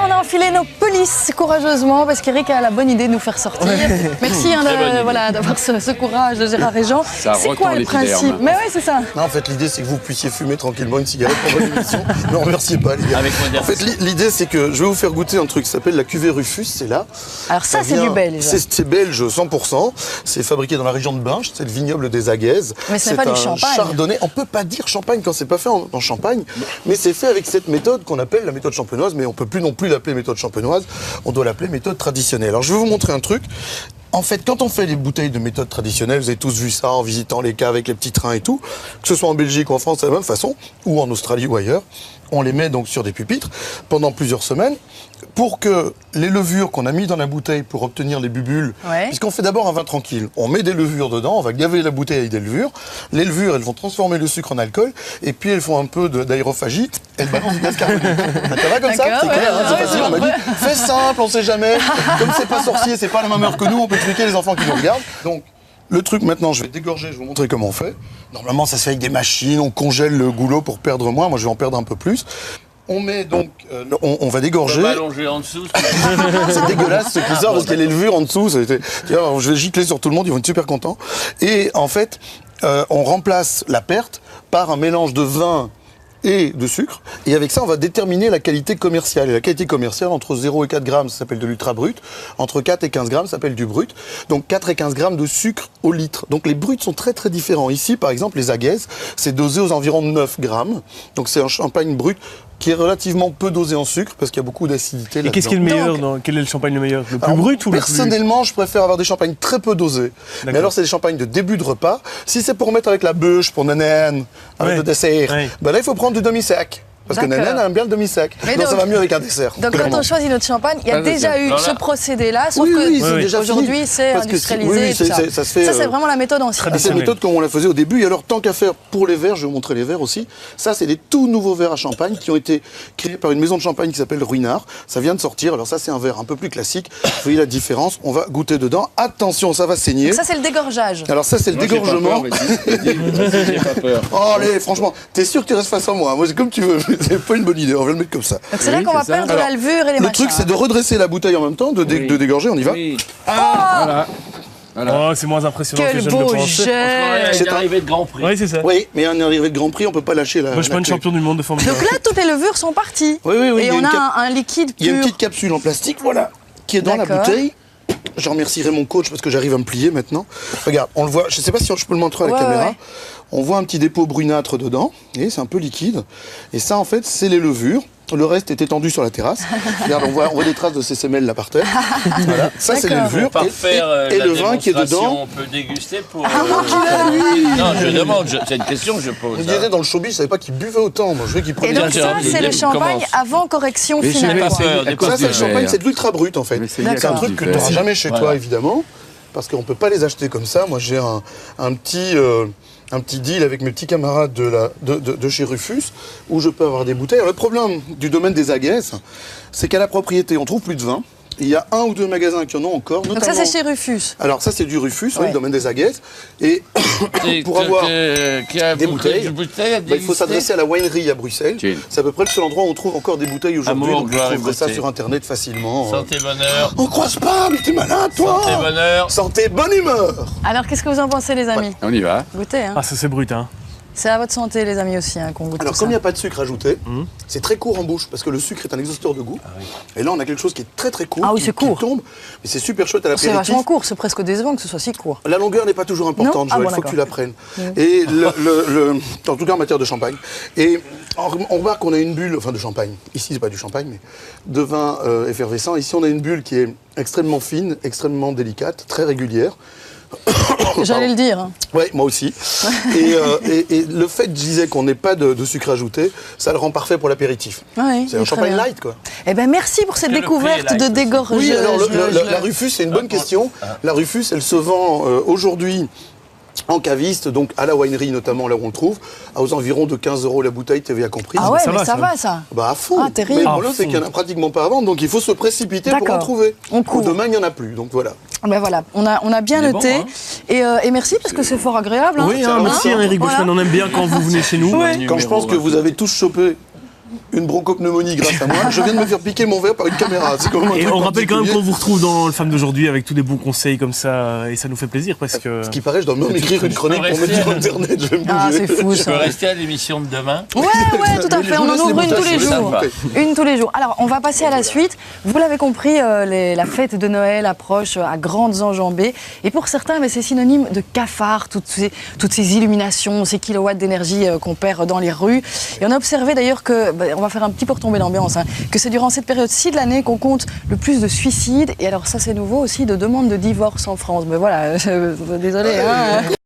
on a enfilé nos pelisses courageusement parce qu'Eric a la bonne idée de nous faire sortir. Merci d'avoir ce courage de Gérard et Jean. C'est quoi le principe? Mais oui, c'est ça. Non, en fait, l'idée, c'est que vous puissiez fumer tranquillement une cigarette pendant l'émission. Ne remerciez pas, les gars. En fait, l'idée, c'est que je vais vous faire goûter un truc qui s'appelle la cuvée Rufus, c'est là. Alors ça c'est du belge. C'est belge 100%. C'est fabriqué dans la région de Binche, c'est le vignoble des Aguaises. Mais c'est pas du champagne. Chardonnay. On peut pas dire champagne quand c'est pas fait en champagne, mais c'est fait avec cette méthode qu'on appelle la méthode champenoise, mais on peut plus non plus l'appeler méthode champenoise, on doit l'appeler méthode traditionnelle. Alors je vais vous montrer un truc. En fait, quand on fait les bouteilles de méthode traditionnelle, vous avez tous vu ça en visitant les caves avec les petits trains et tout, que ce soit en Belgique ou en France, c'est la même façon, ou en Australie ou ailleurs. On les met donc sur des pupitres pendant plusieurs semaines pour que les levures qu'on a mis dans la bouteille pour obtenir les bulles, puisqu'on fait d'abord un vin tranquille, on met des levures dedans, on va gaver la bouteille avec des levures. Les levures, elles vont transformer le sucre en alcool et puis elles font un peu d'aérophagie, elles balancent du gaz carbonique. Ça va comme ça? C'est clair, c'est facile, on m'a dit. Fais simple, on sait jamais. Comme c'est pas sorcier, c'est pas la même heure que nous, on peut expliquer les enfants qui nous regardent. Donc, le truc maintenant, je vais dégorger, je vais vous montrer comment on fait. Normalement, ça se fait avec des machines, on congèle le goulot pour perdre moins. Moi, je vais en perdre un peu plus. On met donc, on va dégorger. On va allonger en dessous. C'est dégueulasse ce qui sort parce qu'il y a les levures en dessous. Je vais gicler sur tout le monde, ils vont être super contents. Et en fait, on remplace la perte par un mélange de vin et de sucre. Et avec ça, on va déterminer la qualité commerciale. Et la qualité commerciale, entre 0 et 4 grammes, ça s'appelle de l'ultra brut. Entre 4 et 15 grammes, ça s'appelle du brut. Donc 4 et 15 grammes de sucre au litre. Donc les bruts sont très très différents. Ici, par exemple, les Aguaises, c'est dosé aux environs de 9 grammes. Donc c'est un champagne brut qui est relativement peu dosé en sucre parce qu'il y a beaucoup d'acidité là-dedans. Et qu'est-ce qui est le meilleur quel est le champagne le meilleur? Le plus brut ou le plus... Personnellement, je préfère avoir des champagnes très peu dosés. Mais alors, c'est des champagnes de début de repas. Si c'est pour mettre avec la bûche, pour nanan, avec le dessert, ben là, il faut prendre du demi-sec. Parce que Nanan aime bien le demi-sec. Donc ça va mieux avec un dessert. Donc quand on choisit notre champagne, il y a déjà eu ce procédé-là, sauf que aujourd'hui c'est industrialisé. Ça c'est vraiment la méthode ancienne. C'est la méthode comme on la faisait au début. Et alors tant qu'à faire pour les verres, je vais vous montrer les verres aussi. Ça c'est des tout nouveaux verres à champagne qui ont été créés par une maison de champagne qui s'appelle Ruinart. Ça vient de sortir. Alors ça c'est un verre un peu plus classique. Vous voyez la différence. On va goûter dedans. Attention, ça va saigner. Donc ça c'est le dégorgeage. Alors ça c'est le dégorgement. J'ai pas peur. Oh allez, franchement, t'es sûr que tu restes face à moi? Moi c'est comme tu veux. C'est pas une bonne idée, on va le mettre comme ça. Donc c'est là qu'on va perdre la levure et les machins. Le truc c'est de redresser la bouteille en même temps, de dégorger, on y va. Voilà. Oh, c'est moins impressionnant que je ne le pensais. C'est une arrivée de Grand Prix. Oui, c'est ça. Oui, mais une arrivée de Grand Prix, on peut pas lâcher la. Moi, je suis pas une championne du monde de Formule 1. Donc là, toutes les levures sont parties. Oui. Et on a un liquide pur. Il y a une petite capsule en plastique, voilà, qui est dans la bouteille. Je remercierai mon coach parce que j'arrive à me plier maintenant. Regarde, on le voit, je sais pas si je peux le montrer à la caméra. Ouais. On voit un petit dépôt brunâtre dedans, et c'est un peu liquide. Et ça, en fait, c'est les levures. Le reste est étendu sur la terrasse. Regarde, on voit des traces de ces semelles là par terre. Voilà. Ça, c'est les levures. Et le vin qui est dedans. On peut déguster pour. Non, je demande, c'est une question que je pose. Vous disiez dans le showbiz, je savais pas qu'il buvait autant. Moi, je veux qu'il prenait. Et donc, ça, c'est le champagne avant correction finale. Ça, c'est le champagne, c'est de l'ultra brut en fait. C'est un truc que tu n'auras jamais chez toi, évidemment. Parce qu'on ne peut pas les acheter comme ça. Moi, j'ai un petit deal avec mes petits camarades de chez Rufus, où je peux avoir des bouteilles. Alors, le problème du domaine des Aguaises, c'est qu'à la propriété, on trouve plus de vin. Il y a 1 ou 2 magasins qui en ont encore. Donc ça, c'est chez Rufus. Alors ça, c'est du Rufus, le domaine des Aguaises. Et pour avoir des bouteilles, il faut s'adresser à la winery à Bruxelles. C'est à peu près le seul endroit où on trouve encore des bouteilles aujourd'hui. Donc vous trouverez ça sur Internet facilement. Santé, bonheur. On croise pas, mais t'es malin, toi. Santé, bonheur. Santé, bonne humeur. Alors, qu'est-ce que vous en pensez, les amis? On y va. Goûtez, hein. Ah, ça c'est brut, hein. C'est à votre santé, les amis, aussi, qu'on goûte. Alors, comme il n'y a pas de sucre ajouté, c'est très court en bouche, parce que le sucre est un exhausteur de goût. Et là, on a quelque chose qui est très très court, qui tombe. Mais c'est super chouette à l'apéritif. C'est vachement court, c'est presque décevant que ce soit si court. La longueur n'est pas toujours importante, Joël, il faut que tu la prennes. Et en tout cas, en matière de champagne. Et on remarque qu'on a une bulle, enfin de champagne. Ici, c'est pas du champagne, mais de vin effervescent. Ici, on a une bulle qui est extrêmement fine, extrêmement délicate, très régulière. J'allais le dire. Oui, moi aussi. Et le fait, je disais, qu'on n'ait pas de sucre ajouté, ça le rend parfait pour l'apéritif. Oui, c'est un champagne light, quoi. Eh ben merci pour cette découverte de dégorgeage. Oui, alors la Rufus, c'est une bonne question. La Rufus, elle se vend aujourd'hui en caviste, donc à la winery notamment, là où on le trouve, aux environs de 15 € la bouteille, TVA comprise. Ah ouais, mais ça va, ça. Bah à fond. Ah, terrible. Mais le problème, c'est qu'il n'y en a pratiquement pas à vendre, donc il faut se précipiter pour en trouver. Demain, il n'y en a plus, donc voilà. Ben voilà, on a bien noté. Bon, hein. Et merci, parce que c'est fort agréable. Oui, merci Eric Bushman, on aime bien quand vous venez chez nous. Quand je pense que vous avez tous chopé une bronchopneumonie grâce à moi. Je viens de me faire piquer mon verre par une caméra. Et on rappelle quand même qu'on vous retrouve dans Le Femme d'aujourd'hui avec tous des bons conseils comme ça, et ça nous fait plaisir parce que... Ce qui paraît, je dois même écrire une chronique pour mettre sur Internet. Je vais me bouger. C'est fou ça. Tu peux rester à l'émission de demain? Ouais, tout à fait. On en ouvre une tous les jours. Une tous les jours. Alors, on va passer à la suite. Vous l'avez compris, la fête de Noël approche à grandes enjambées. Et pour certains, c'est synonyme de cafard, toutes ces illuminations, ces kilowatts d'énergie qu'on perd dans les rues. Et on a observé d'ailleurs que, on va faire un petit peu retomber l'ambiance, que c'est durant cette période-ci de l'année qu'on compte le plus de suicides. Et alors ça, c'est nouveau aussi, de demandes de divorce en France. Mais voilà, désolé.